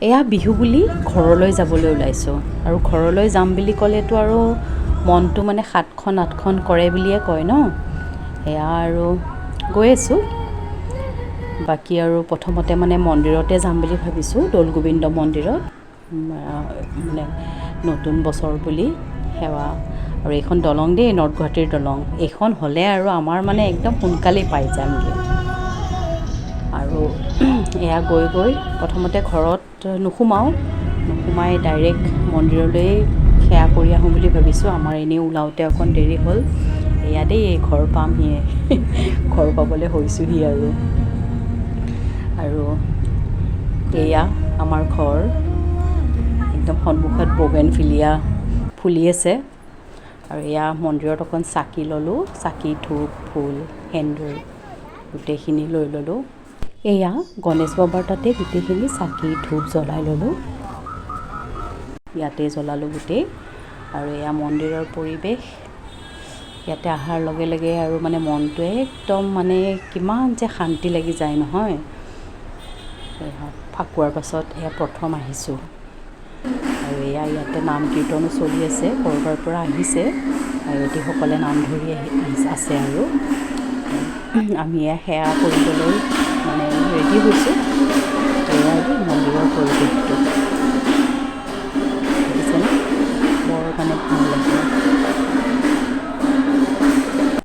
এয়া বিহু বুলি ঘৰলৈ যাবলৈ ওলাইছোঁ আৰু ঘৰলৈ যাম বুলি ক'লেতো আৰু মনটো মানে 7খন 8খন কৰে বুলিয়ে কয় ন। এয়া আৰু গৈ আছোঁ। বাকী আৰু প্ৰথমতে মানে মন্দিৰতে যাম বুলি ভাবিছোঁ, দৌলগোবিন্দ মন্দিৰত, মানে নতুন বছৰ বুলি সেৱা। আৰু এইখন দলং দেই, নৰ্থ গুৱাহাটীৰ দলং। এইখন হ'লে আৰু আমাৰ মানে একদম সোনকালেই পাই যামগৈ। আৰু এয়া গৈ প্ৰথমতে ঘৰত নোসোমাই ডাইৰেক্ট মন্দিৰলৈ সেৱা কৰি আহোঁ বুলি ভাবিছোঁ। আমাৰ এনেই ওলাওঁতে অকণ দেৰি হ'ল। এয়া দেই, ঘৰ পামহিয়ে, ঘৰ পাবলৈ হৈছোঁহি আৰু এয়া আমাৰ ঘৰ। একদম সন্মুখত বগেনভিলিয়া ফুলি আছে। আৰু এয়া মন্দিৰত অকণ চাকি ল'লোঁ, চাকি ধূপ ফুল সেন্দুৰ গোটেইখিনি লৈ ল'লোঁ। এয়া গণেশ বাবাৰ তাতে গোটেইখিনি চাকি ধূপ জ্বলাই ল'লোঁ, ইয়াতে জ্বলালোঁ গোটেই। আৰু এয়া মন্দিৰৰ পৰিৱেশ। ইয়াতে অহাৰ লগে লগে আৰু মানে মনটোৱে একদম মানে কিমান যে শান্তি লাগি যায় নহয়। ফাকুৱাৰ পাছত এয়া প্ৰথম আহিছোঁ। আৰু এয়া ইয়াতে নাম কীৰ্তনো চলি আছে, ক'ৰবাৰ পৰা আহিছে আয়তীসকলে নাম ধৰি আছে। আৰু আমি এয়া সেৱা কৰিবলৈ মানে ৰেডি হৈছোঁ। এয়া মন্দিৰৰ পৰিৱেশ।